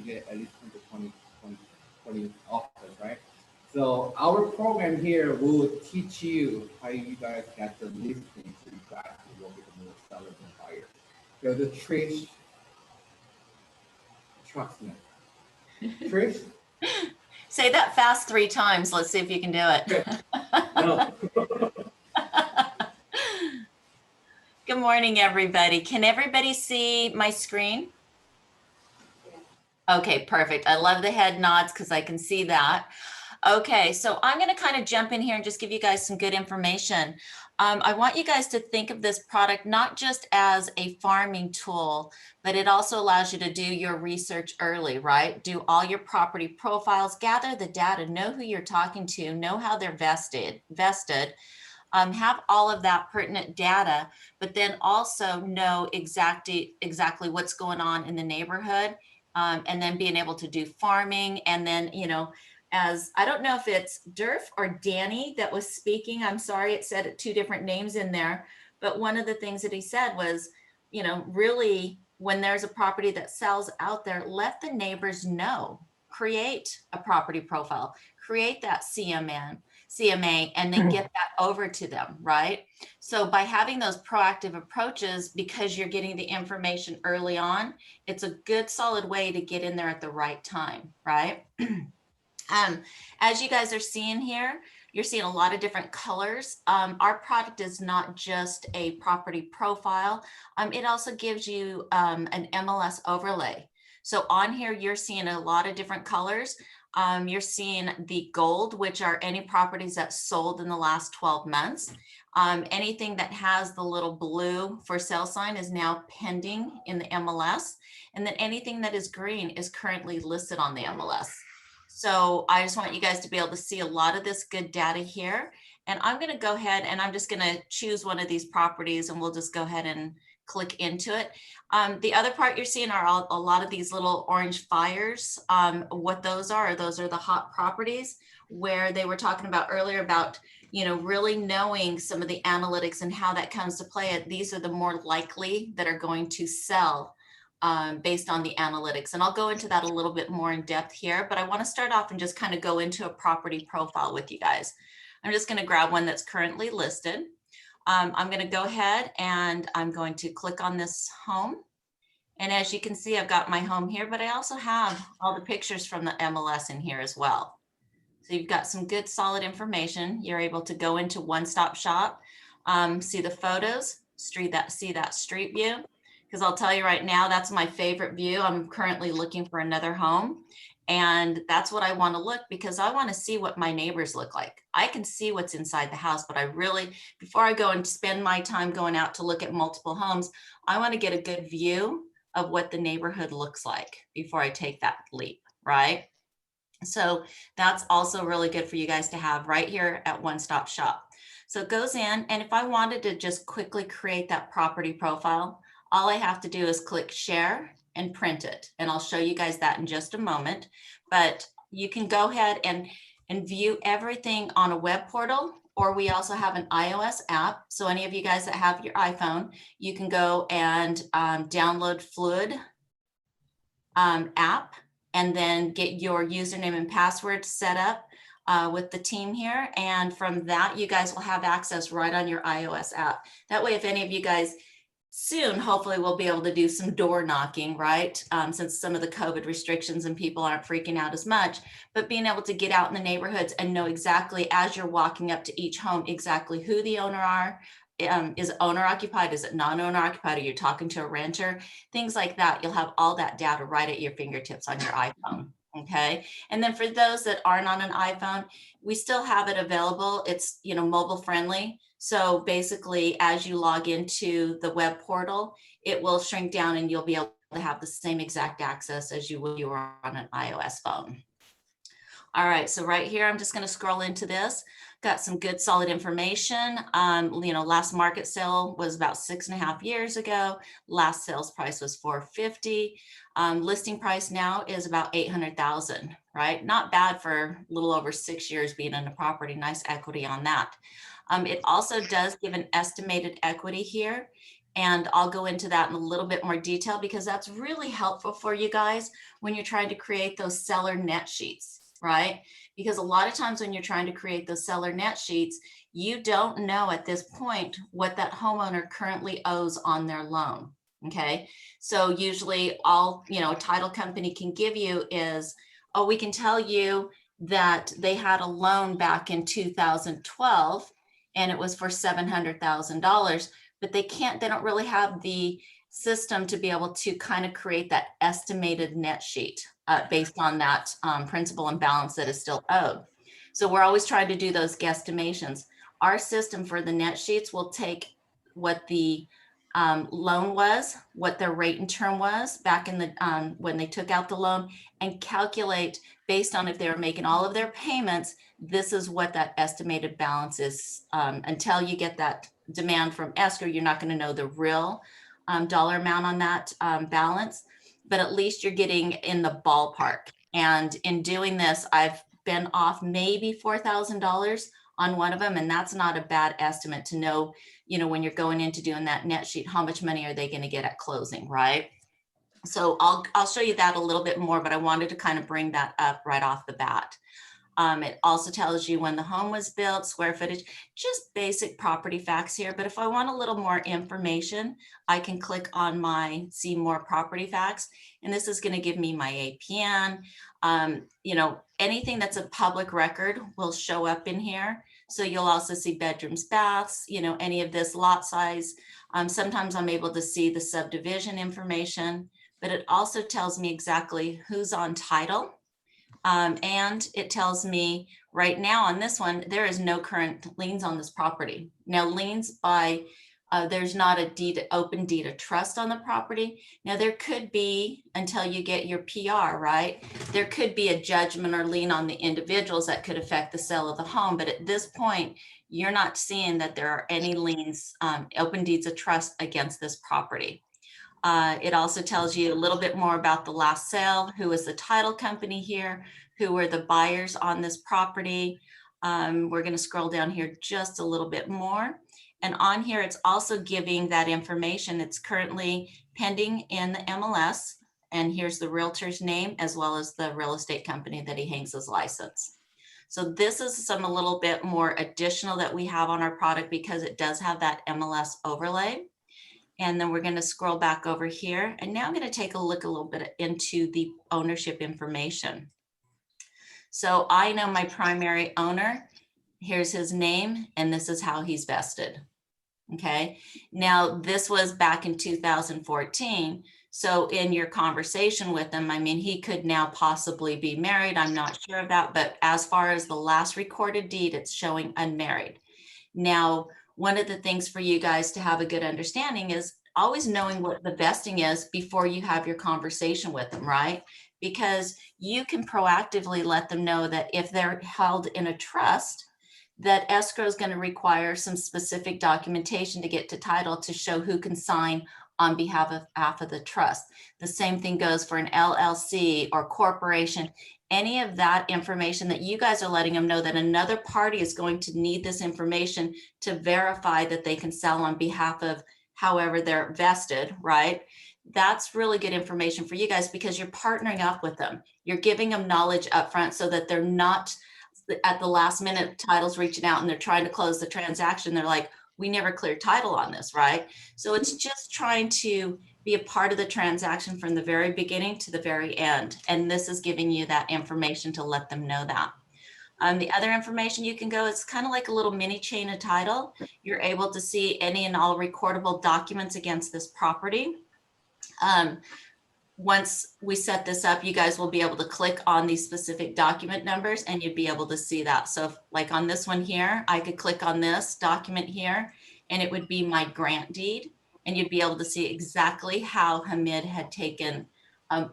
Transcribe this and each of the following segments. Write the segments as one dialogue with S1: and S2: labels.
S1: get at least 10 to 20 offers, right? So our program here will teach you how you guys get the listing so you guys will get more sellers and buyers. So the Trish, trust me. Trish?
S2: Say that fast 3 times. Let's see if you can do it.
S1: No.
S2: Good morning, everybody. Can everybody see my screen? Okay, perfect. I love the head nods because I can see that. Okay, so I'm going to kind of jump in here and just give you guys some good information. I want you guys to think of this product not just as a farming tool, but it also allows you to do your research early, right? Do all your property profiles, gather the data, know who you're talking to, know how they're vested, have all of that pertinent data, but then also know exactly what's going on in the neighborhood, and then being able to do farming. And then, you know, as I don't know if it's Durf or Danny that was speaking. I'm sorry, it said 2 different names in there. But one of the things that he said was, you know, really, when there's a property that sells out there, let the neighbors know. Create a property profile, create that CMA, and then get that over to them, right? So by having those proactive approaches, because you're getting the information early on, it's a good solid way to get in there at the right time, right? As you guys are seeing here, you're seeing a lot of different colors. Our product is not just a property profile. It also gives you an MLS overlay. So on here, you're seeing a lot of different colors. You're seeing the gold, which are any properties that sold in the last 12 months. Anything that has the little blue for sale sign is now pending in the MLS. And then anything that is green is currently listed on the MLS. So I just want you guys to be able to see a lot of this good data here. And I'm going to go ahead and I'm just going to choose one of these properties and we'll just go ahead and click into it. The other part you're seeing are a lot of these little orange fires. What those are the hot properties where they were talking about earlier about, you know, really knowing some of the analytics and how that comes to play. These are the more likely that are going to sell based on the analytics. And I'll go into that a little bit more in depth here, but I want to start off and just kind of go into a property profile with you guys. I'm just going to grab one that's currently listed. I'm going to go ahead and I'm going to click on this home. And as you can see, I've got my home here, but I also have all the pictures from the MLS in here as well. So you've got some good solid information. You're able to go into one-stop shop, see the photos, see that street view. Because I'll tell you right now, that's my favorite view. I'm currently looking for another home. And that's what I want to look, because I want to see what my neighbors look like. I can see what's inside the house, but I really, before I go and spend my time going out to look at multiple homes, I want to get a good view of what the neighborhood looks like before I take that leap, right? So that's also really good for you guys to have right here at One Stop Shop. So it goes in, and if I wanted to just quickly create that property profile, all I have to do is click share and print it. And I'll show you guys that in just a moment. But you can go ahead and view everything on a web portal, or we also have an iOS app. So any of you guys that have your iPhone, you can go and download Fluid app and then get your username and password set up with the team here. And from that, you guys will have access right on your iOS app. That way, if any of you guys soon, hopefully we'll be able to do some door knocking, right? Since some of the COVID restrictions and people aren't freaking out as much, but being able to get out in the neighborhoods and know exactly as you're walking up to each home, exactly who the owner are. Is it owner occupied? Is it non-owner occupied? Are you talking to a renter? Things like that. You'll have all that data right at your fingertips on your iPhone. Okay. And then for those that aren't on an iPhone, we still have it available. It's, you know, mobile friendly. So basically, as you log into the web portal, it will shrink down and you'll be able to have the same exact access as you would if you were on an iOS phone. All right, so right here, I'm just going to scroll into this. Got some good solid information. You know, last market sale was about 6.5 years ago. Last sales price was $450. Listing price now is about $800,000, right? Not bad for a little over 6 years being in a property. Nice equity on that. It also does give an estimated equity here. And I'll go into that in a little bit more detail because that's really helpful for you guys when you're trying to create those seller net sheets, right? Because a lot of times when you're trying to create those seller net sheets, you don't know at this point what that homeowner currently owes on their loan, okay? So usually all, a title company can give you is, oh, we can tell you that they had a loan back in 2012 and it was for $700,000, but they don't really have the system to be able to kind of create that estimated net sheet based on that principal and balance that is still owed. So we're always trying to do those guesstimations. Our system for the net sheets will take what the loan was, what their rate and term was back in the when they took out the loan, and calculate based on if they were making all of their payments, this is what that estimated balance is. Until you get that demand from escrow, you're not going to know the real dollar amount on that balance, but at least you're getting in the ballpark. And in doing this, I've been off maybe $4,000 on one of them, and that's not a bad estimate to know, when you're going into doing that net sheet, how much money are they going to get at closing, right? So I'll show you that a little bit more, but I wanted to kind of bring that up right off the bat. It also tells you when the home was built, square footage, just basic property facts here. But if I want a little more information, I can click on my see more property facts. And this is going to give me my APN. Anything that's a public record will show up in here. So you'll also see bedrooms, baths, any of this lot size. Sometimes I'm able to see the subdivision information, but it also tells me exactly who's on title. And it tells me right now on this one, there is no current liens on this property. Now liens by, there's not a open deed of trust on the property. Now there could be, until you get your PR, right? There could be a judgment or lien on the individuals that could affect the sale of the home. But at this point, you're not seeing that there are any liens, open deeds of trust against this property. It also tells you a little bit more about the last sale, who is the title company here, who were the buyers on this property. We're going to scroll down here just a little bit more. And on here, it's also giving that information. It's currently pending in the MLS. And here's the realtor's name, as well as the real estate company that he hangs his license. So this is a little bit more additional that we have on our product because it does have that MLS overlay. And then we're going to scroll back over here. And now I'm going to take a look a little bit into the ownership information. So I know my primary owner. Here's his name, and this is how he's vested. Okay. Now this was back in 2014. So in your conversation with him, he could now possibly be married. I'm not sure of that, but as far as the last recorded deed, it's showing unmarried. Now, one of the things for you guys to have a good understanding is always knowing what the vesting is before you have your conversation with them, right? Because you can proactively let them know that if they're held in a trust, that escrow is going to require some specific documentation to get to title to show who can sign on behalf of the trust. The same thing goes for an LLC or corporation. Any of that information that you guys are letting them know that another party is going to need this information to verify that they can sell on behalf of however they're vested, right? That's really good information for you guys because you're partnering up with them. You're giving them knowledge up front so that they're not at the last minute, title's reaching out and they're trying to close the transaction. They're like, we never cleared title on this, right? So it's just trying to be a part of the transaction from the very beginning to the very end. And this is giving you that information to let them know that. The other information you can go, it's kind of like a little mini chain of title. You're able to see any and all recordable documents against this property. Once we set this up, you guys will be able to click on these specific document numbers and you'd be able to see that. So if, like on this one here, I could click on this document here and it would be my grant deed. And you'd be able to see exactly how Hamid had taken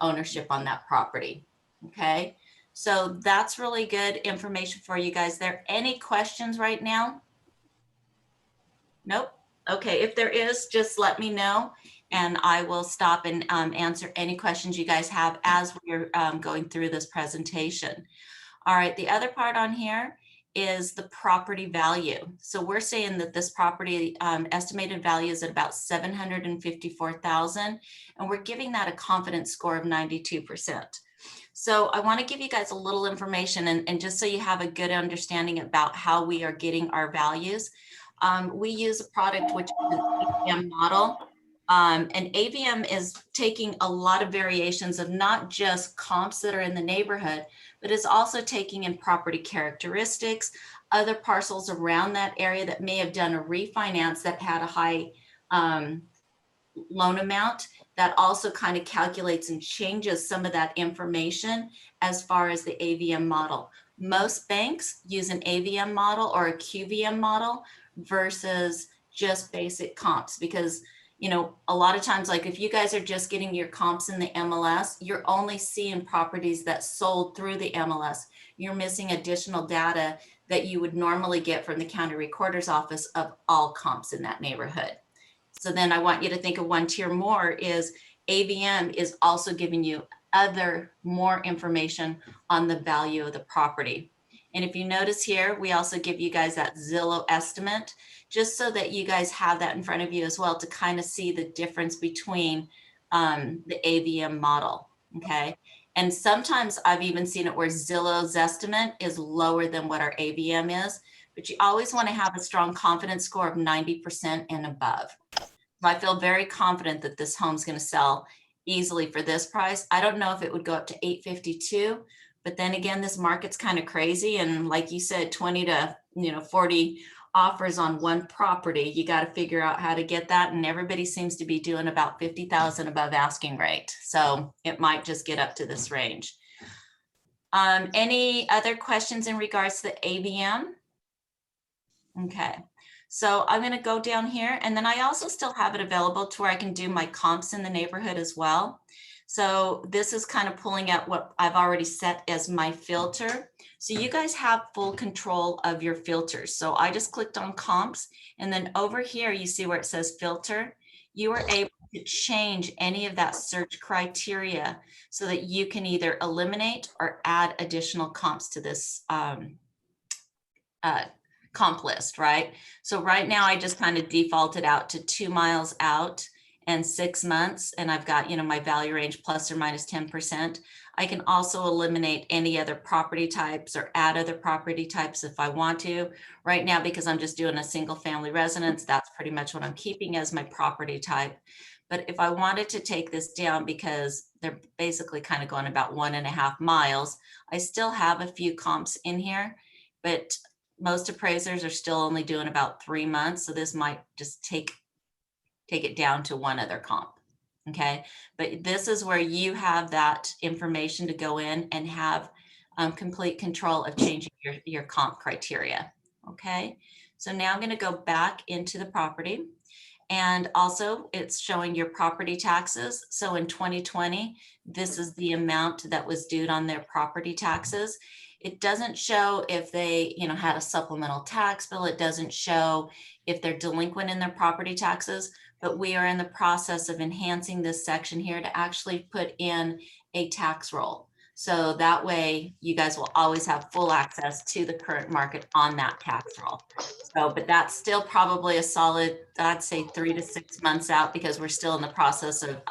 S2: ownership on that property. Okay, so that's really good information for you guys. There any questions right now? Nope. Okay, if there is, just let me know and I will stop and answer any questions you guys have as we're going through this presentation. All right, the other part on here is the property value. So we're saying that this property estimated value is at about $754,000, and we're giving that a confidence score of 92%. So I want to give you guys a little information, and just so you have a good understanding about how we are getting our values. We use a product which is an AVM model. And AVM is taking a lot of variations of not just comps that are in the neighborhood, but it's also taking in property characteristics, other parcels around that area that may have done a refinance that had a high loan amount. That also kind of calculates and changes some of that information as far as the AVM model. Most banks use an AVM model or a QVM model versus just basic comps, because a lot of times, like if you guys are just getting your comps in the MLS, you're only seeing properties that sold through the MLS. You're missing additional data that you would normally get from the county recorder's office of all comps in that neighborhood. So then I want you to think of one tier more is AVM is also giving you other more information on the value of the property. And if you notice here, we also give you guys that Zillow estimate, just so that you guys have that in front of you as well to kind of see the difference between the AVM model, okay? And sometimes I've even seen it where Zillow's estimate is lower than what our AVM is, but you always want to have a strong confidence score of 90% and above. So I feel very confident that this home's going to sell easily for this price. I don't know if it would go up to 852, but then again, this market's kind of crazy. And like you said, 20 to 40 offers on one property, you got to figure out how to get that. And everybody seems to be doing about 50,000 above asking rate. So it might just get up to this range. Any other questions in regards to the AVM? Okay. So I'm going to go down here, and then I also still have it available to where I can do my comps in the neighborhood as well. So this is kind of pulling out what I've already set as my filter. So you guys have full control of your filters. So I just clicked on comps, and then over here, you see where it says filter. You are able to change any of that search criteria so that you can either eliminate or add additional comps to this comp list, right? So right now I just kind of defaulted out to 2 miles out and 6 months. And I've got, my value range plus or minus 10%. I can also eliminate any other property types or add other property types if I want to. Right now, because I'm just doing a single family residence, that's pretty much what I'm keeping as my property type. But if I wanted to take this down, because they're basically kind of going about 1.5 miles, I still have a few comps in here, but most appraisers are still only doing about 3 months. So this might just take it down to one other comp. Okay. But this is where you have that information to go in and have complete control of changing your comp criteria. Okay. So now I'm going to go back into the property, and also it's showing your property taxes. So in 2020, this is the amount that was due on their property taxes. It doesn't show if they, had a supplemental tax bill. It doesn't show if they're delinquent in their property taxes, but we are in the process of enhancing this section here to actually put in a tax roll. So that way you guys will always have full access to the current market on that tax roll. So, but that's still probably a solid, I'd say 3 to 6 months out, because we're still in the process of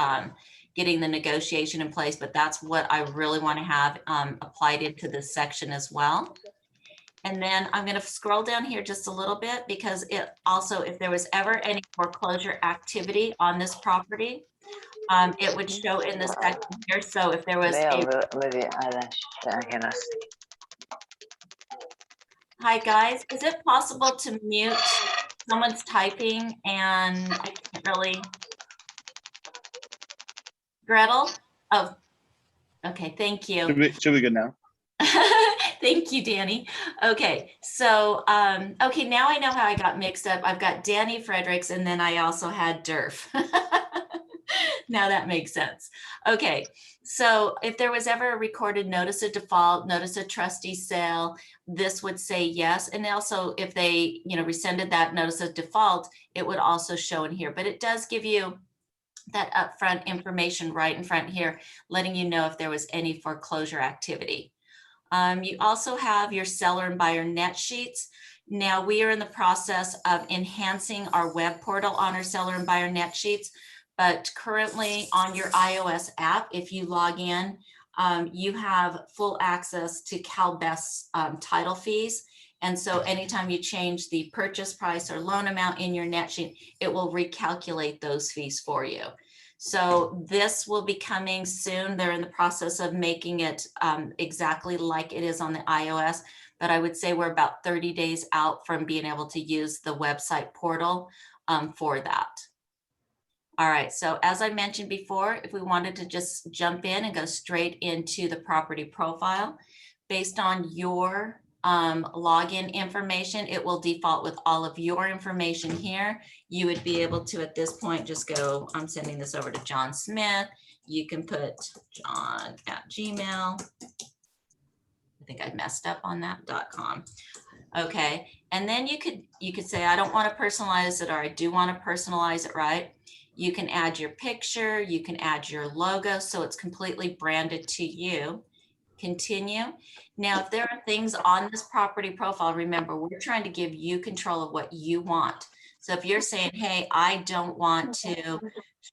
S2: getting the negotiation in place, but that's what I really want to have applied into this section as well. And then I'm going to scroll down here just a little bit, because it also, if there was ever any foreclosure activity on this property, it would show in this section here. So if there was Hi guys, is it possible to mute? Someone's typing and I can't really. Gretel? Oh, okay, thank you.
S3: Should we go now?
S2: Thank you, Danny. Okay, so, okay, now I know how I got mixed up. I've got Danny Fredericks, and then I also had Durf. Now that makes sense. Okay, so if there was ever a recorded notice of default, notice of trustee sale, this would say yes. And also if they, rescinded that notice of default, it would also show in here, but it does give you that upfront information right in front here, letting you know if there was any foreclosure activity. You also have your seller and buyer net sheets. Now we are in the process of enhancing our web portal on our seller and buyer net sheets, but currently on your iOS app, if you log in, you have full access to CalBest's title fees. And so anytime you change the purchase price or loan amount in your net sheet, it will recalculate those fees for you. So this will be coming soon. They're in the process of making it exactly like it is on the iOS, but I would say we're about 30 days out from being able to use the website portal for that. All right, so as I mentioned before, if we wanted to just jump in and go straight into the property profile, based on your login information, it will default with all of your information here. You would be able to, at this point, just go, I'm sending this over to John Smith. You can put john@gmail. I think I messed up on that .com. Okay, and then you could say, I don't want to personalize it, or I do want to personalize it, right? You can add your picture, you can add your logo, so it's completely branded to you. Continue. Now, if there are things on this property profile, remember, we're trying to give you control of what you want. So if you're saying, hey, I don't want to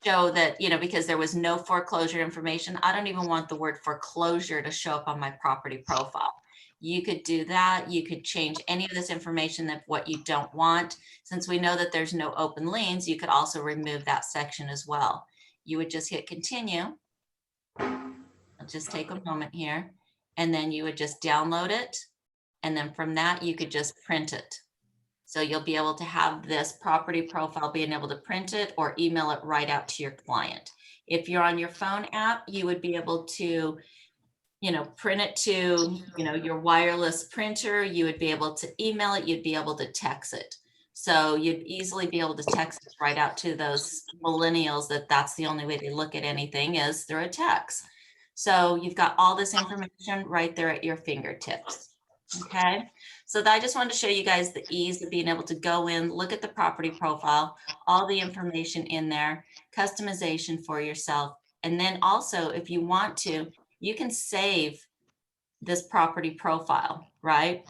S2: show that, you know, because there was no foreclosure information, I don't even want the word foreclosure to show up on my property profile. You could do that. You could change any of this information of what you don't want. Since we know that there's no open liens, you could also remove that section as well. You would just hit continue. I'll just take a moment here, and then you would just download it. And then from that, you could just print it. So you'll be able to have this property profile, being able to print it or email it right out to your client. If you're on your phone app, you would be able to, you know, print it to, you know, your wireless printer. You would be able to email it. You'd be able to text it. So you'd easily be able to text it right out to those millennials that that's the only way they look at anything is through a text. So you've got all this information right there at your fingertips. Okay, so I just wanted to show you guys the ease of being able to go in, look at the property profile, all the information in there, customization for yourself. And then also, if you want to, you can save this property profile, right?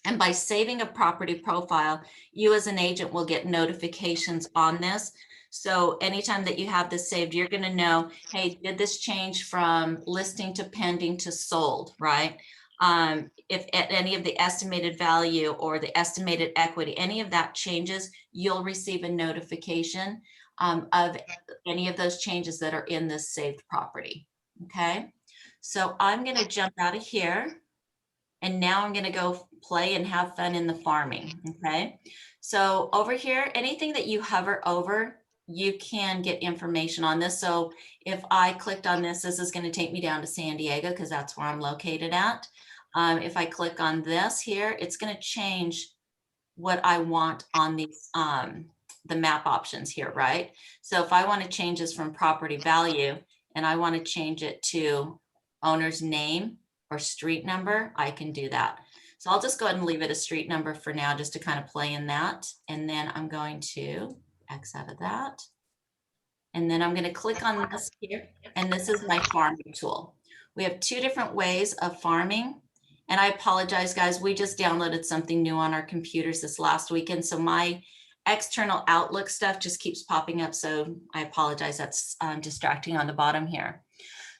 S2: And by saving a property profile, you as an agent will get notifications on this. So anytime that you have this saved, you're going to know, hey, did this change from listing to pending to sold, right? If at any of the estimated value or the estimated equity, any of that changes, you'll receive a notification of any of those changes that are in this saved property. Okay, so I'm going to jump out of here. And now I'm going to go play and have fun in the farming. Okay. So over here, anything that you hover over, you can get information on this. So if I clicked on this, this is going to take me down to San Diego because that's where I'm located at. If I click on this here, it's going to change what I want on these, the map options here, right? So if I want to change this from property value and I want to change it to owner's name or street number, I can do that. So I'll just go ahead and leave it a street number for now, just to kind of play in that. And then I'm going to X out of that. And then I'm going to click on this here. And this is my farming tool. We have two different ways of farming. And I apologize, guys. We just downloaded something new on our computers this last weekend. So my external Outlook stuff just keeps popping up. So I apologize. That's distracting on the bottom here.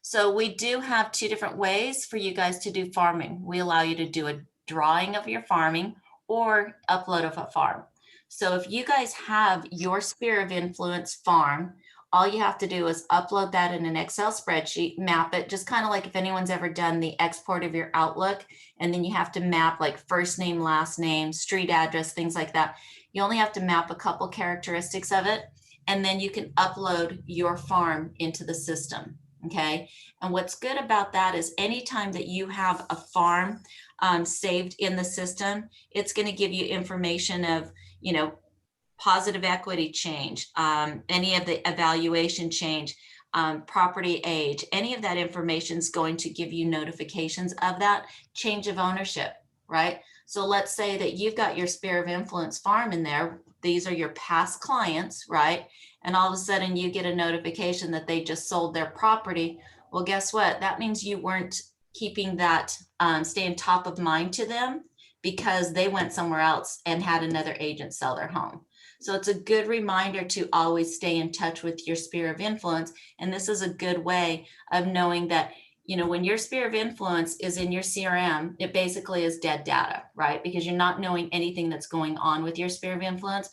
S2: So we do have two different ways for you guys to do farming. We allow you to do a drawing of your farming or upload of a farm. So if you guys have your sphere of influence farm, all you have to do is upload that in an Excel spreadsheet, map it, just kind of like if anyone's ever done the export of your Outlook, and then you have to map like first name, last name, street address, things like that. You only have to map a couple characteristics of it, and then you can upload your farm into the system. Okay. And what's good about that is anytime that you have a farm saved in the system, it's going to give you information of, you know, positive equity change, any of the evaluation change, property age, any of that information is going to give you notifications of that change of ownership, right? So let's say that you've got your sphere of influence farm in there. These are your past clients, right? And all of a sudden you get a notification that they just sold their property. Well, guess what? That means you weren't keeping that, staying top of mind to them because they went somewhere else and had another agent sell their home. So it's a good reminder to always stay in touch with your sphere of influence. And this is a good way of knowing that, you know, when your sphere of influence is in your CRM, it basically is dead data, right? Because you're not knowing anything that's going on with your sphere of influence.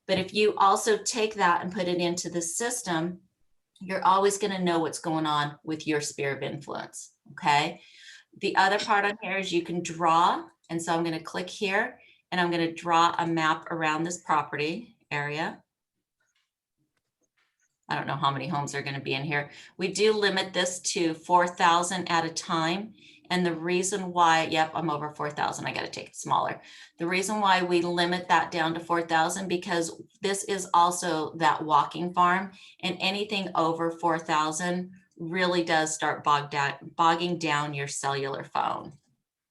S2: But if you also take that and put it into the system, you're always going to know what's going on with your sphere of influence. Okay. The other part on here is you can draw. And so I'm going to click here and I'm going to draw a map around this property area. I don't know how many homes are going to be in here. We do limit this to 4,000 at a time. And the reason why, yep, I'm over 4,000. I got to take it smaller. The reason why we limit that down to 4,000 because this is also that walking farm, and anything over 4,000 really does start bogging down your cellular phone.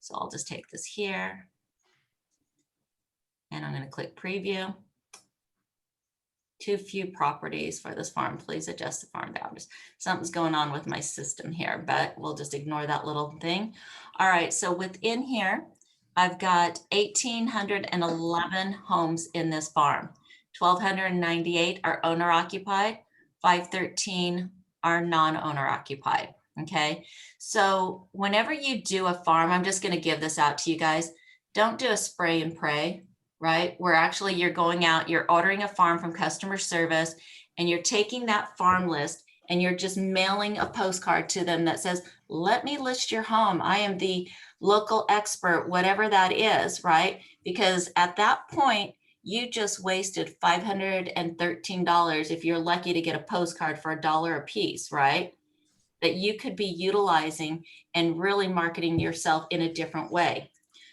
S2: So I'll just take this here and I'm going to click preview. Too few properties for this farm. Please adjust the farm boundaries. Something's going on with my system here, but we'll just ignore that little thing. All right, so within here, I've got 1,811 homes in this farm. 1,298 are owner occupied, 513 are non-owner occupied. Okay, so whenever you do a farm, I'm just going to give this out to you guys. Don't do a spray and pray. Right? Where actually you're going out, you're ordering a farm from customer service and you're taking that farm list and you're just mailing a postcard to them that says, let me list your home. I am the local expert, whatever that is, right? Because at that point, you just wasted $513 if you're lucky to get a postcard for $1 a piece, right? That you could be utilizing and really marketing yourself in a different way.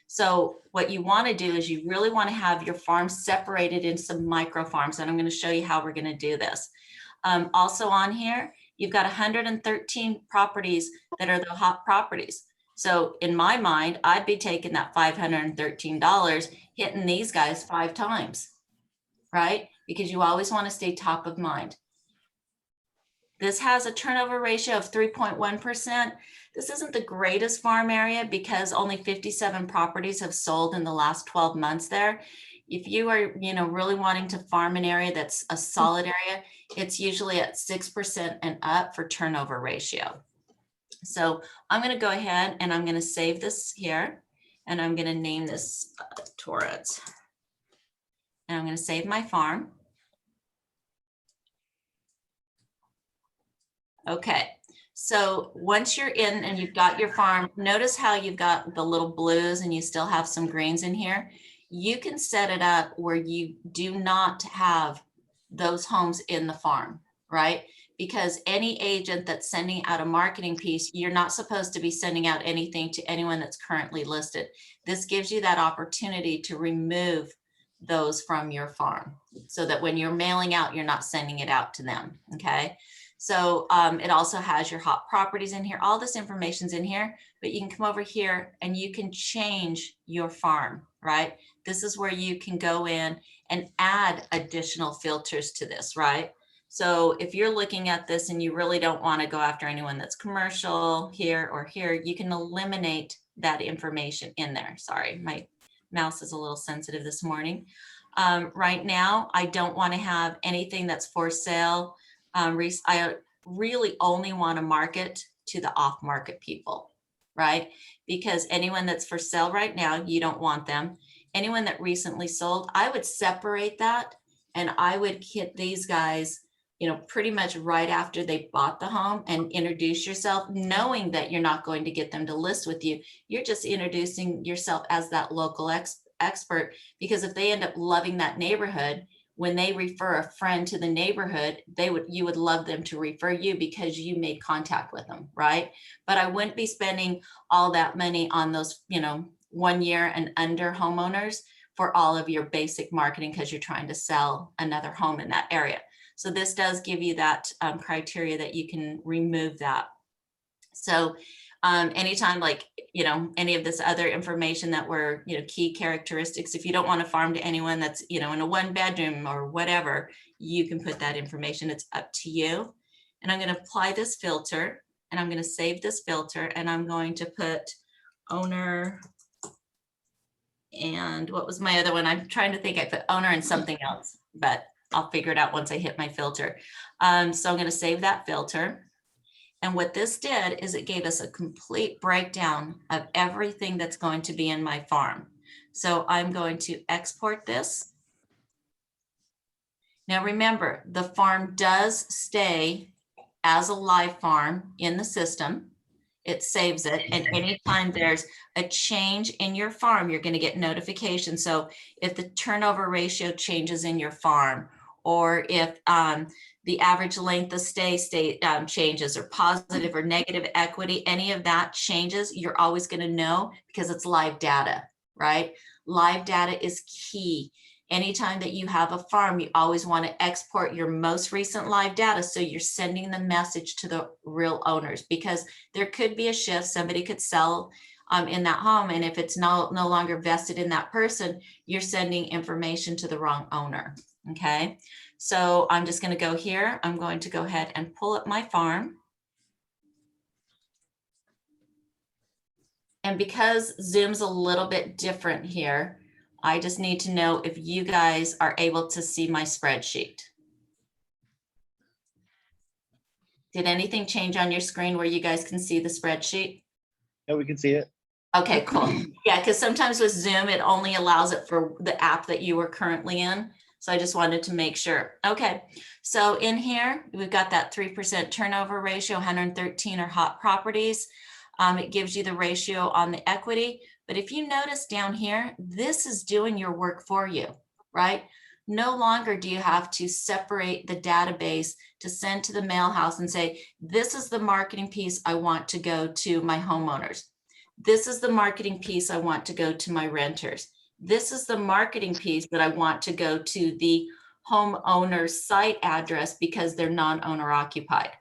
S2: So what you want to do is you really want to have your farm separated into some micro farms. And I'm going to show you how we're going to do this. Also on here, you've got 113 properties that are the hot properties. So in my mind, I'd be taking that $513, hitting these guys 5 times, right? Because you always want to stay top of mind. This has a turnover ratio of 3.1%. This isn't the greatest farm area because only 57 properties have sold in the last 12 months there. If you are, really wanting to farm an area that's a solid area, it's usually at 6% and up for turnover ratio. So I'm going to go ahead and I'm going to save this here and I'm going to name this Torrance. And I'm going to save my farm. Okay, so once you're in and you've got your farm, notice how you've got the little blues and you still have some greens in here. You can set it up where you do not have those homes in the farm, right? Because any agent that's sending out a marketing piece, you're not supposed to be sending out anything to anyone that's currently listed. This gives you that opportunity to remove those from your farm so that when you're mailing out, you're not sending it out to them, okay? So it also has your hot properties in here. All this information's in here, but you can come over here and you can change your farm, right? This is where you can go in and add additional filters to this, right? So if you're looking at this and you really don't want to go after anyone that's commercial here or here, you can eliminate that information in there. Sorry, my mouse is a little sensitive this morning. Right now, I don't want to have anything that's for sale. I really only want to market to the off-market people, right? Because anyone that's for sale right now, you don't want them. Anyone that recently sold, I would separate that and I would hit these guys, pretty much right after they bought the home and introduce yourself, knowing that you're not going to get them to list with you. You're just introducing yourself as that local expert, because if they end up loving that neighborhood, when they refer a friend to the neighborhood, you would love them to refer you because you made contact with them, right? But I wouldn't be spending all that money on those, 1 year and under homeowners for all of your basic marketing because you're trying to sell another home in that area. So this does give you that criteria that you can remove that. So anytime any of this other information that were, key characteristics, if you don't want to farm to anyone that's, in a 1-bedroom or whatever, you can put that information. It's up to you. And I'm going to apply this filter and I'm going to save this filter, and I'm going to put owner, and what was my other one? I'm trying to think. I put owner and something else, but I'll figure it out once I hit my filter. So I'm going to save that filter. And what this did is it gave us a complete breakdown of everything that's going to be in my farm. So I'm going to export this. Now remember, the farm does stay as a live farm in the system. It saves it, and anytime there's a change in your farm, you're going to get notification. So if the turnover ratio changes in your farm, or if the average length of stay changes, or positive or negative equity, any of that changes, you're always going to know because it's live data, right? Live data is key. Anytime that you have a farm, you always want to export your most recent live data so you're sending the message to the real owners, because there could be a shift. Somebody could sell in that home, and if it's no longer vested in that person, you're sending information to the wrong owner. Okay, so I'm just going to go here. I'm going to go ahead and pull up my farm. And because Zoom's a little bit different here, I just need to know if you guys are able to see my spreadsheet. Did anything change on your screen where you guys can see the spreadsheet?
S3: Yeah, we can see it.
S2: Okay, cool. Yeah, because sometimes with Zoom, it only allows it for the app that you are currently in. So I just wanted to make sure. Okay, so in here, we've got that 3% turnover ratio, 113 are hot properties. It gives you the ratio on the equity. But if you notice down here, this is doing your work for you, right? No longer do you have to separate the database to send to the mail house and say, this is the marketing piece I want to go to my homeowners. This is the marketing piece I want to go to my renters. This is the marketing piece that I want to go to the homeowner's site address because they're non-owner occupied.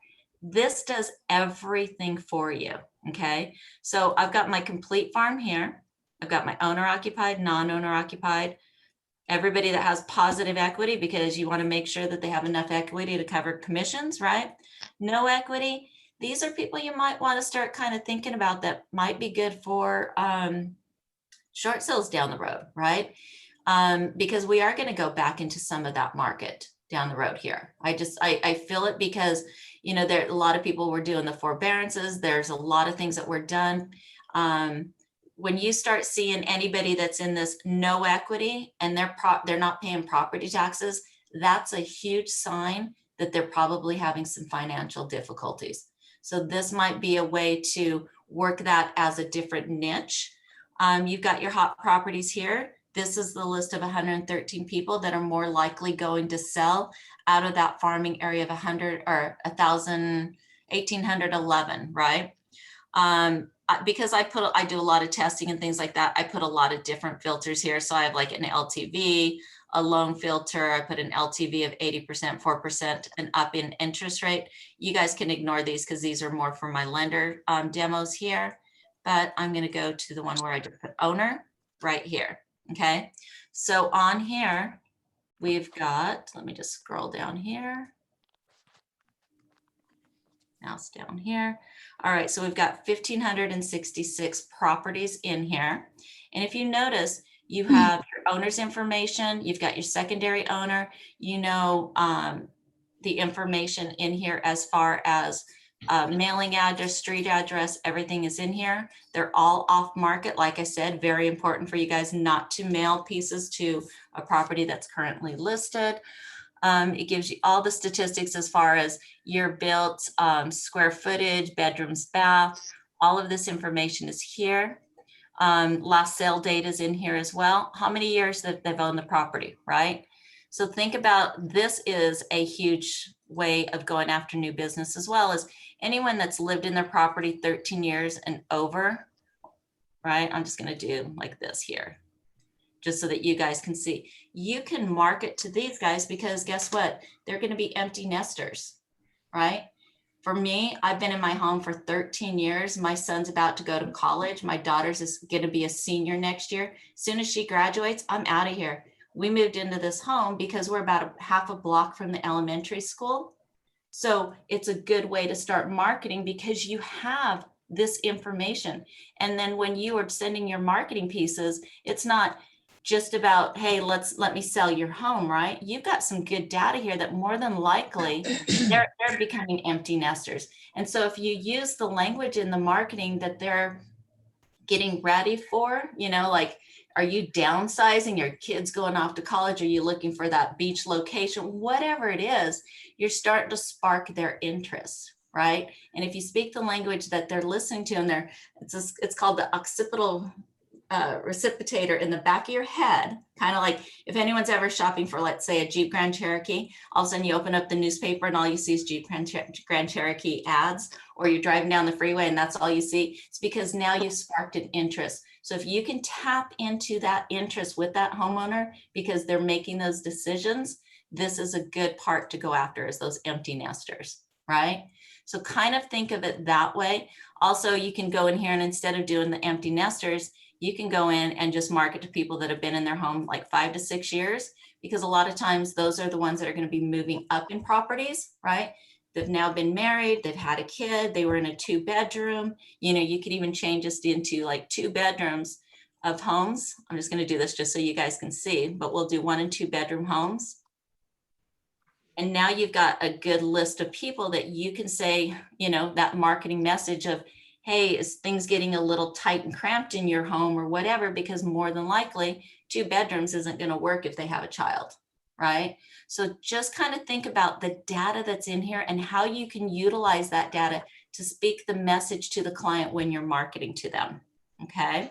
S2: This does everything for you. Okay, so I've got my complete farm here. I've got my owner occupied, non-owner occupied, everybody that has positive equity, because you want to make sure that they have enough equity to cover commissions, right? No equity. These are people you might want to start kind of thinking about that might be good for short sales down the road, right? Because we are going to go back into some of that market down the road here. I feel it because, you know, there a lot of people were doing the forbearances. There's a lot of things that were done. When you start seeing anybody that's in this no equity and they're not paying property taxes, that's a huge sign that they're probably having some financial difficulties. So this might be a way to work that as a different niche. You've got your hot properties here. This is the list of 113 people that are more likely going to sell out of that farming area of 100 or 1,811, right? Because I do a lot of testing and things like that, I put a lot of different filters here. So I have like an LTV, a loan filter. I put an LTV of 80%, 4%, and up in interest rate. You guys can ignore these because these are more for my lender demos here. But I'm going to go to the one where I just put owner right here. Okay, so on here, we've got, let me just scroll down here. Now it's down here. All right, so we've got 1,566 properties in here. And if you notice, you have your owner's information, you've got your secondary owner, you know, the information in here as far as mailing address, street address, everything is in here. They're all off market. Like I said, very important for you guys not to mail pieces to a property that's currently listed. It gives you all the statistics as far as year built, square footage, bedrooms, bath, all of this information is here. Last sale date is in here as well. How many years that they've owned the property, right? So think about, this is a huge way of going after new business, as well as anyone that's lived in their property 13 years and over, right? I'm just going to do like this here, just so that you guys can see. You can market to these guys because guess what? They're going to be empty nesters, right? For me, I've been in my home for 13 years. My son's about to go to college. My daughter's is going to be a senior next year. As soon as she graduates, I'm out of here. We moved into this home because we're about half a block from the elementary school. So it's a good way to start marketing because you have this information. And then when you are sending your marketing pieces, it's not just about, hey, let me sell your home, right? You've got some good data here that more than likely they're becoming empty nesters. And so if you use the language in the marketing that they're getting ready for, you know, like, are you downsizing, your kids going off to college? Are you looking for that beach location? Whatever it is, you're starting to spark their interest, right? And if you speak the language that they're listening to, and it's called the occipital recipitator in the back of your head, kind of like if anyone's ever shopping for, let's say, a Jeep Grand Cherokee, all of a sudden you open up the newspaper and all you see is Jeep Grand Cherokee ads, or you're driving down the freeway and that's all you see. It's because now you've sparked an interest. So if you can tap into that interest with that homeowner because they're making those decisions, this is a good part to go after, is those empty nesters, right? So kind of think of it that way. Also, you can go in here and instead of doing the empty nesters, you can go in and just market to people that have been in their home like 5 to 6 years, because a lot of times those are the ones that are going to be moving up in properties, right? They've now been married, they've had a kid, they were in a 2-bedroom. You know, you could even change this into like 2 bedrooms of homes. I'm just going to do this just so you guys can see, but we'll do 1 and 2 bedroom homes. And now you've got a good list of people that you can say, you know, that marketing message of, hey, is things getting a little tight and cramped in your home or whatever, because more than likely 2 bedrooms isn't going to work if they have a child, right? So just kind of think about the data that's in here and how you can utilize that data to speak the message to the client when you're marketing to them, okay?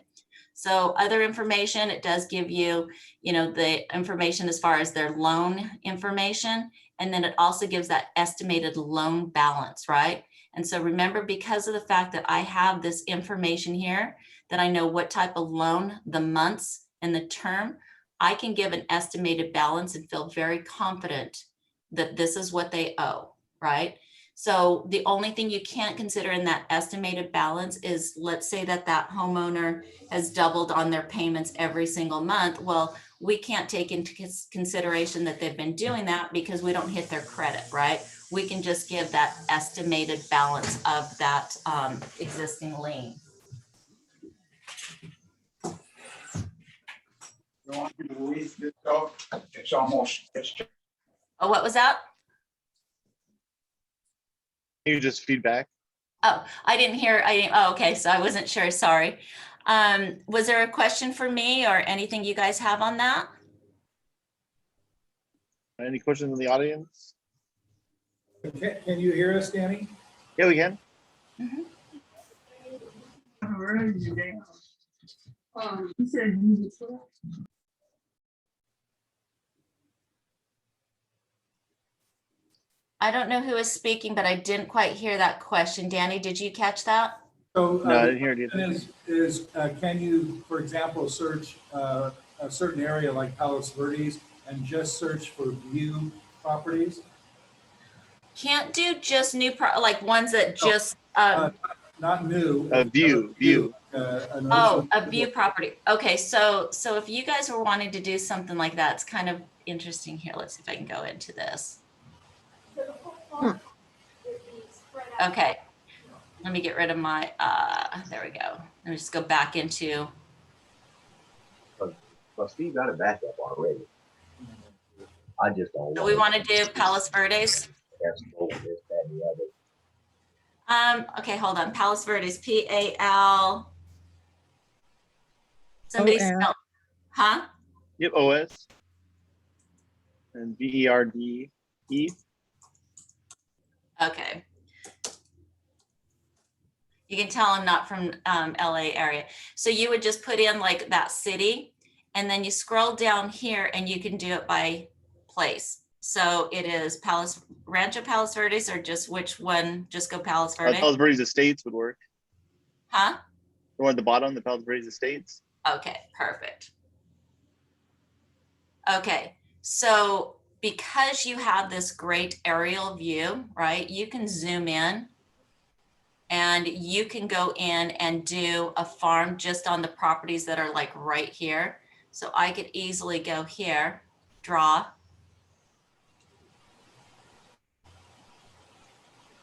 S2: So other information, it does give you, you know, the information as far as their loan information, and then it also gives that estimated loan balance, right? And so remember, because of the fact that I have this information here, that I know what type of loan, the months and the term, I can give an estimated balance and feel very confident that this is what they owe, right? So the only thing you can't consider in that estimated balance is, let's say that that homeowner has doubled on their payments every single month. Well, we can't take into consideration that they've been doing that because we don't hit their credit, right? We can just give that estimated balance of that existing lien. Oh, what was that?
S3: You just feedback.
S2: Oh, I didn't hear. Oh, okay. So I wasn't sure. Sorry. Was there a question for me or anything you guys have on that?
S3: Any questions in the audience?
S4: Can you hear us, Danny?
S3: Yeah, we can.
S2: Mm-hmm.
S5: He said use it.
S2: I don't know who is speaking, but I didn't quite hear that question. Danny, did you catch that?
S4: So
S3: No, I didn't hear it either.
S4: can you, for example, search a certain area like Palos Verdes and just search for view properties?
S2: Can't do just new, like ones that just,
S4: Not new.
S3: A view.
S2: oh, a view property. Okay, so if you guys were wanting to do something like that, it's kind of interesting here. Let's see if I can go into this. Okay, let me get rid of my, there we go. Let me just go back into.
S6: Well, Steve got a backup already. I just don't.
S2: So we want to do Palos Verdes.
S6: That's cool, this, that, and the other.
S2: Okay, hold on. Palos Verdes, P-A-L. Somebody spell, huh?
S3: Yep, OS. And V-E-R-D-E.
S2: Okay. You can tell I'm not from LA area. So you would just put in like that city, and then you scroll down here and you can do it by place. So it is Rancho Palos Verdes, or just which one? Just go Palos Verdes?
S3: Palos Verdes Estates would work.
S2: Huh?
S3: The one at the bottom, the Palos Verdes Estates.
S2: Okay, perfect. Okay, so because you have this great aerial view, right, you can zoom in and you can go in and do a farm just on the properties that are like right here. So I could easily go here, draw.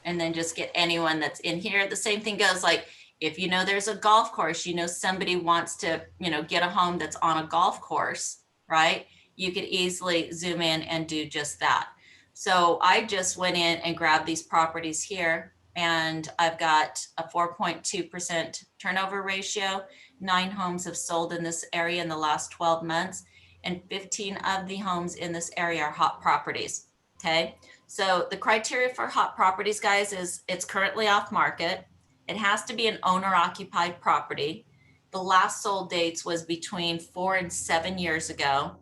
S2: and then just get anyone that's in here. The same thing goes like, if you know there's a golf course, you know somebody wants to, you know, get a home that's on a golf course, right? You could easily zoom in and do just that. So I just went in and grabbed these properties here, and I've got a 4.2% turnover ratio. 9 homes have sold in this area in the last 12 months, and 15 of the homes in this area are hot properties. Okay, so the criteria for hot properties, guys, is it's currently off market. It has to be an owner occupied property. The last sold dates was between 4 and 7 years ago.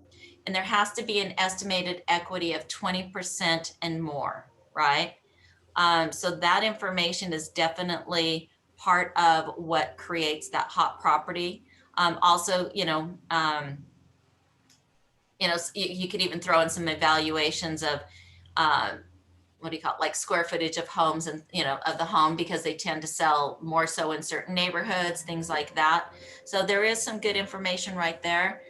S2: And there has to be an estimated equity of 20% and more, right? So that information is definitely part of what creates that hot property. Also, you could even throw in some evaluations of what do you call it, like square footage of homes and, of the home, because they tend to sell more so in certain neighborhoods, things like that. So there is some good information right there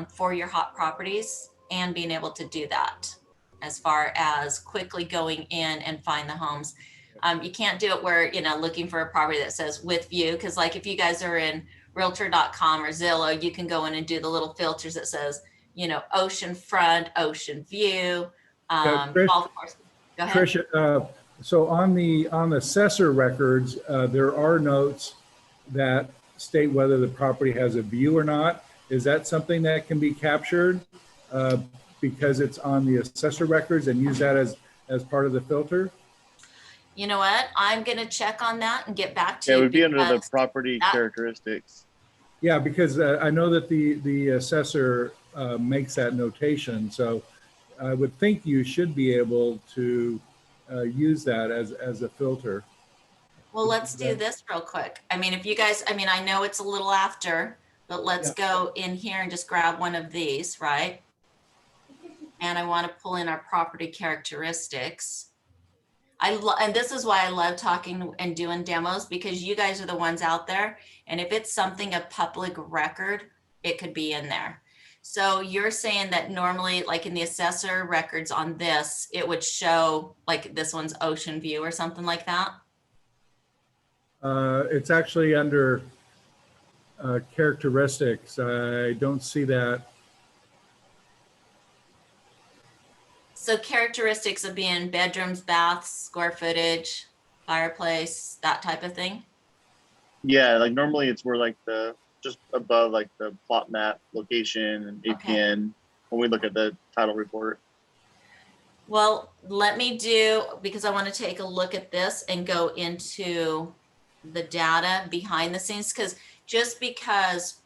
S2: for your hot properties and being able to do that as far as quickly going in and find the homes. You can't do it where, looking for a property that says with view, because like if you guys are in realtor.com or Zillow, you can go in and do the little filters that says, ocean front, ocean view,
S4: Trish,
S2: golf course. Go ahead.
S4: Trish, so on the assessor records, there are notes that state whether the property has a view or not. Is that something that can be captured because it's on the assessor records and use that as part of the filter?
S2: You know what? I'm going to check on that and get back to
S3: Yeah,
S2: you.
S3: it would be under the
S2: because
S3: property characteristics.
S4: Yeah, because I know that the assessor makes that notation. So I would think you should be able to use that as a filter.
S2: Well, let's do this real quick. I mean, if you guys, I know it's a little after, but let's go in here and just grab one of these, right? And I want to pull in our property characteristics. And this is why I love talking and doing demos, because you guys are the ones out there. And if it's something of public record, it could be in there. So you're saying that normally, like in the assessor records on this, it would show like this one's ocean view or something like that?
S4: It's actually under characteristics. I don't see that.
S2: So characteristics of being bedrooms, baths, square footage, fireplace, that type of thing?
S3: Yeah, like normally it's where like just above like the plot map location and APN when we look at the title report.
S2: Well, let me do, because I want to take a look at this and go into the data behind the scenes, because just because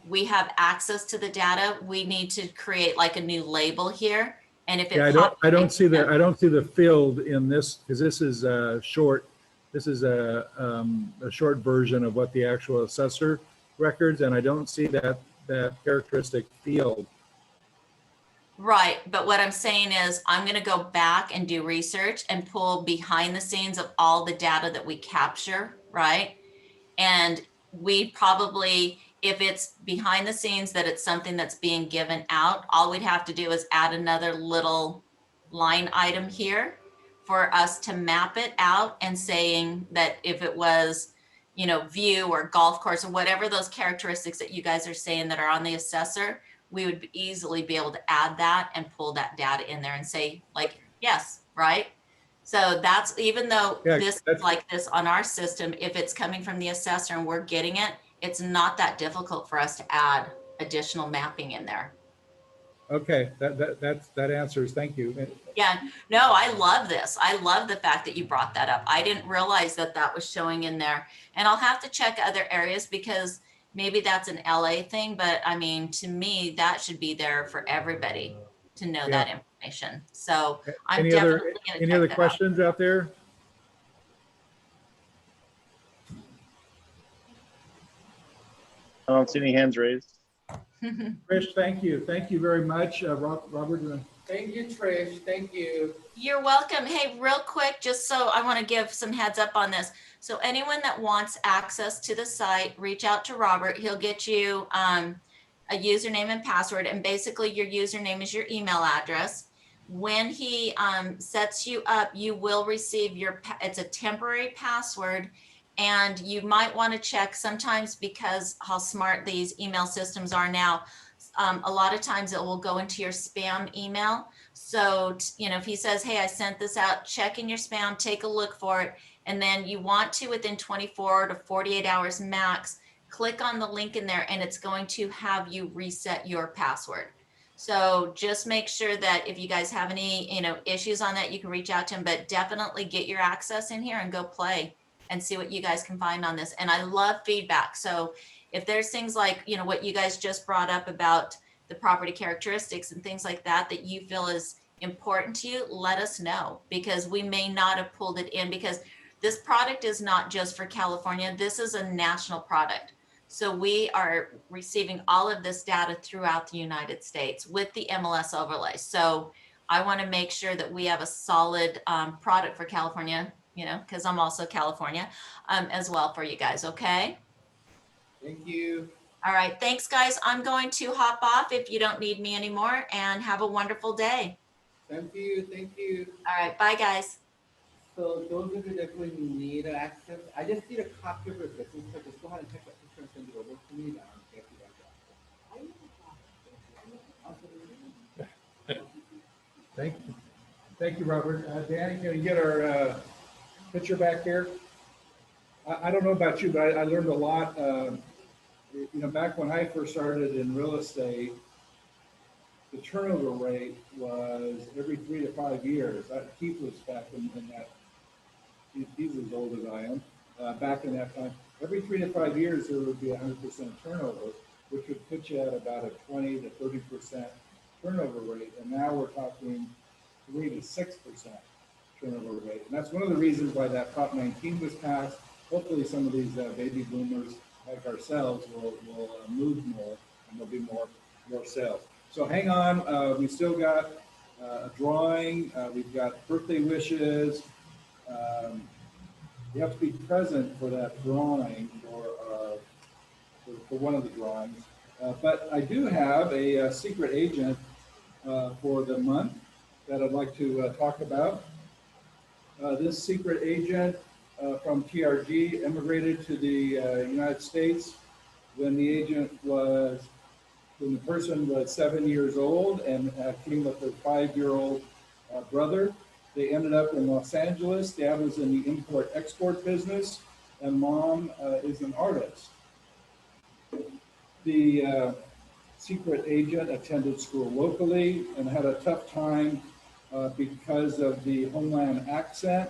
S2: we have access to the data, we need to create like a new label here. And if it
S4: I don't see the field in this, because this is short. This is a short version of what the actual assessor records, and I don't see that characteristic field.
S2: Right, but what I'm saying is I'm going to go back and do research and pull behind the scenes of all the data that we capture, right? And we probably, if it's behind the scenes that it's something that's being given out, all we'd have to do is add another little line item here for us to map it out, and saying that if it was, view or golf course or whatever those characteristics that you guys are saying that are on the assessor, we would easily be able to add that and pull that data in there and say like, yes, right? So that's, even though this is like this on our system, if it's coming from the assessor and we're getting it, it's not that difficult for us to add additional mapping in there.
S4: Okay, that answers. Thank you.
S2: Yeah, no, I love this. I love the fact that you brought that up. I didn't realize that was showing in there, and I'll have to check other areas because maybe that's an LA thing, but I mean, to me, that should be there for everybody to know that information. So I'm definitely going to check that out.
S4: Any other questions out there?
S3: I don't see any hands raised.
S4: Trish, thank you. Thank you very much. Robert.
S1: Thank you, Trish. Thank you.
S2: You're welcome. Hey, real quick, just so I want to give some heads up on this. So anyone that wants access to the site, reach out to Robert. He'll get you a username and password. And basically your username is your email address. When he sets you up, you will receive it's a temporary password, and you might want to check sometimes, because how smart these email systems are now. A lot of times it will go into your spam email. So, if he says, hey, I sent this out, check in your spam, take a look for it. And then you want to, within 24 to 48 hours max, click on the link in there, and it's going to have you reset your password. So just make sure that if you guys have any, issues on that, you can reach out to him, but definitely get your access in here and go play and see what you guys can find on this. And I love feedback. So if there's things like, what you guys just brought up about the property characteristics and things like that, that you feel is important to you, let us know, because we may not have pulled it in, because this product is not just for California. This is a national product. So we are receiving all of this data throughout the United States with the MLS overlay. So I want to make sure that we have a solid product for California, because I'm also California as well for you guys. Okay.
S1: Thank you.
S2: All right. Thanks, guys. I'm going to hop off if you don't need me anymore, and have a wonderful day.
S1: Thank you. Thank you.
S2: All right. Bye, guys.
S1: So those of you that really need access, I just need a copy of your business card. Just go ahead and take that picture and send it over to me. I'll get you that.
S4: Thank you, Robert. Danny, can you get our picture back here? I don't know about you, but I learned a lot. Back when I first started in real estate, the turnover rate was every 3 to 5 years. Keith was back in that. He's as old as I am. Back in that time, every 3 to 5 years there would be 100% turnover, which would put you at about a 20 to 30% turnover rate. And now we're talking 3 to 6% turnover rate. And that's one of the reasons why that Prop 19 was passed. Hopefully some of these baby boomers like ourselves will move more, and there'll be more sales. So hang on, we still got a drawing. We've got birthday wishes. You have to be present for that drawing for one of the drawings. But I do have a secret agent for the month that I'd like to talk about. This secret agent from TRG immigrated to the United States when the person was 7 years old and came with their 5-year-old brother. They ended up in Los Angeles. Dad was in the import-export business, and mom is an artist. The secret agent attended school locally and had a tough time because of the homeland accent.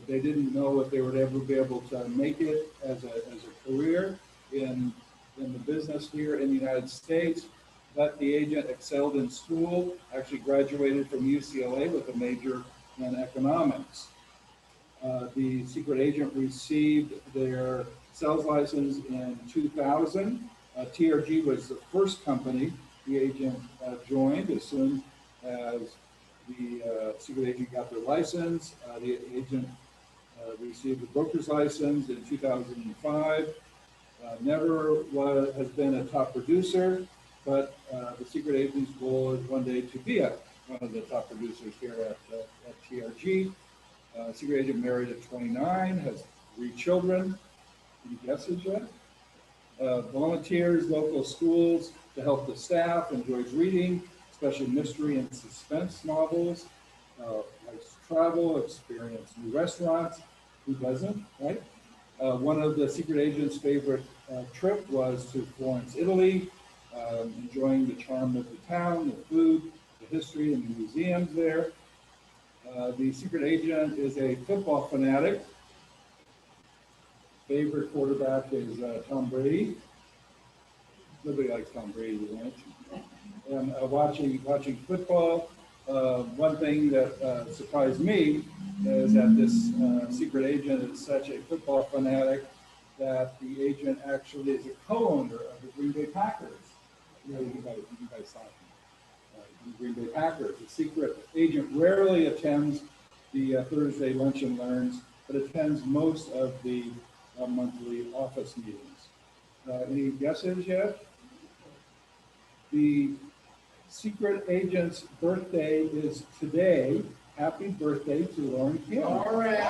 S4: They didn't know if they would ever be able to make it as a career in the business here in the United States. But the agent excelled in school, actually graduated from UCLA with a major in economics. The secret agent received their sales license in 2000. TRG was the first company the agent joined. As soon as the secret agent got their license, the agent received the broker's license in 2005. Never has been a top producer, but the secret agent's goal is one day to be one of the top producers here at TRG. Secret agent married at 29, has 3 children. Any guesses yet? Volunteers local schools to help the staff, enjoys reading, especially mystery and suspense novels, likes to travel, experience new restaurants. Who doesn't, right? One of the secret agent's favorite trip was to Florence, Italy, enjoying the charm of the town, the food, the history, and the museums there. The secret agent is a football fanatic. Favorite quarterback is Tom Brady. Nobody likes Tom Brady, right? And watching football, one thing that surprised me is that this secret agent is such a football fanatic that the agent actually is a co-owner of the Green Bay Packers. You guys saw the Green Bay Packers. The secret agent rarely attends the Thursday Lunch and Learns, but attends most of the monthly office meetings. Any guesses yet? The secret agent's birthday is today. Happy birthday to Lauren Kim.
S1: All right.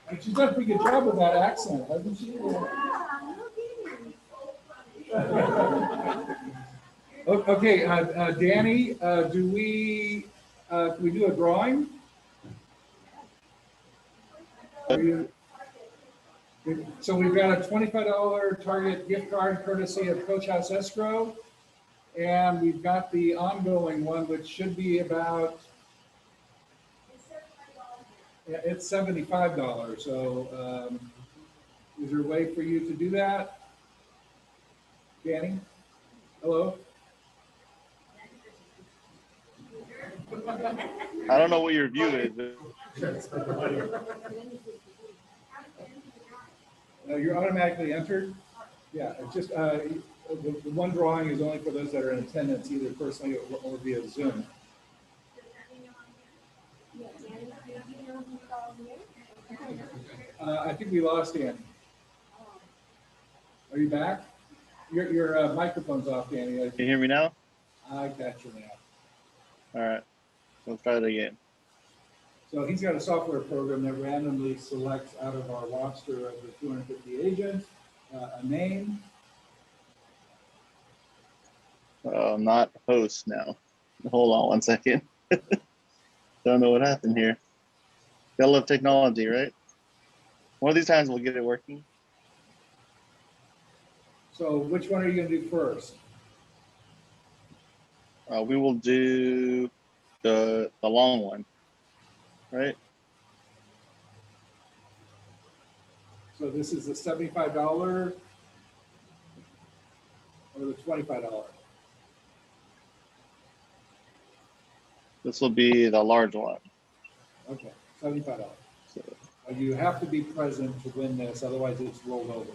S4: And she's done a pretty good job with that accent, hasn't she? Okay, Danny, do we can we do a drawing? So we've got a $25 Target gift card courtesy of Coach House Escrow. And we've got the ongoing one, which should be about, yeah, it's $75. So is there a way for you to do that? Danny? Hello?
S3: I don't know what your view is.
S4: You're automatically entered. Yeah, it's just the one drawing is only for those that are in attendance, either personally or via Zoom. I think we lost Danny. Are you back? Your microphone's off, Danny.
S3: Can you hear me now?
S4: I got you now.
S3: All right, let's try it again.
S4: So he's got a software program that randomly selects out of our roster of the 250 agents a name.
S3: Not host now. Hold on one second. Don't know what happened here. Gotta love technology, right? One of these times we'll get it working.
S4: So which one are you going to do first?
S3: We will do the long one, right?
S4: So this is the $75 or the $25?
S3: This will be the large one.
S4: Okay, $75.
S3: So,
S4: You have to be present to win this, otherwise it's rolled over.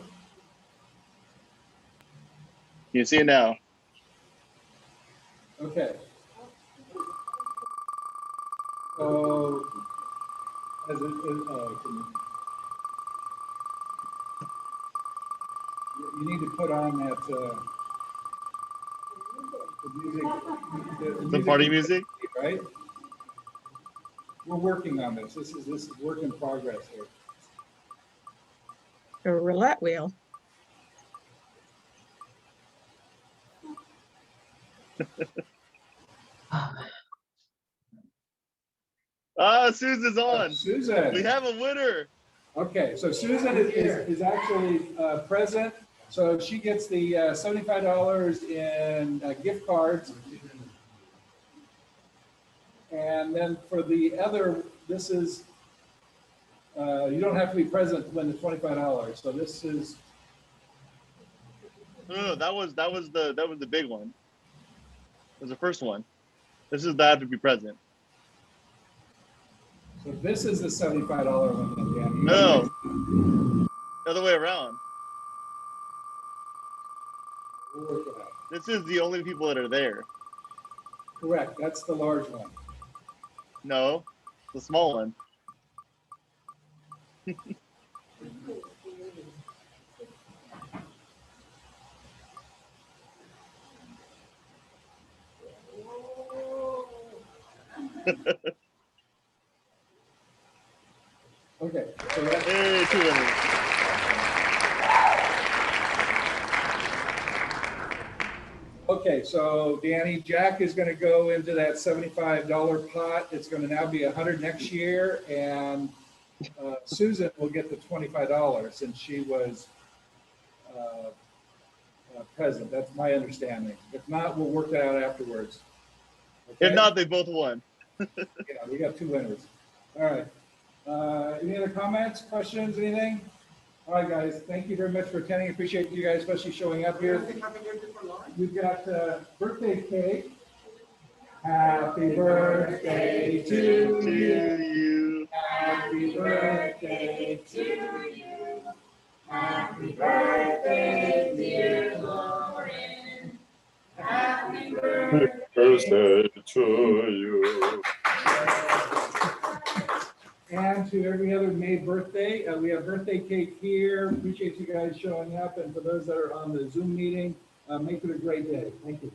S3: you see it now.
S4: Okay. So, you need to put on that the music.
S3: The party music?
S4: Right? We're working on this. This is work in progress here.
S5: A roulette wheel.
S3: Susan's on.
S4: Susan.
S3: We have a winner.
S4: Okay, so Susan is actually present. So she gets the $75 in gift cards. And then for the other, this is, you don't have to be present to win the $25. So this is.
S3: No, that was the big one. That was the first one. This is the have to be present.
S4: So this is the $75 one. Then, yeah.
S3: No, the other way around.
S4: We'll work it out.
S3: This is the only people that are there.
S4: Correct. That's the large one.
S3: No, the small one.
S4: Okay. So that,
S3: Hey, two winners.
S4: okay, so Danny, Jack is going to go into that $75 pot. It's going to now be $100 next year, and Susan will get the $25 since she was present. That's my understanding. If not, we'll work that out afterwards. Okay?
S3: If not, they both won.
S4: Yeah, we got two winners. All right. Any other comments, questions, anything? All right, guys. Thank you very much for attending. Appreciate you guys, especially showing up here. We've got birthday cake. Happy birthday to you. Happy birthday to you. Happy birthday, dear Lauren. Happy birthday
S7: to you.
S4: And to every other May birthday. We have birthday cake here. Appreciate you guys showing up. And for those that are on the Zoom meeting, make it a great day. Thank you.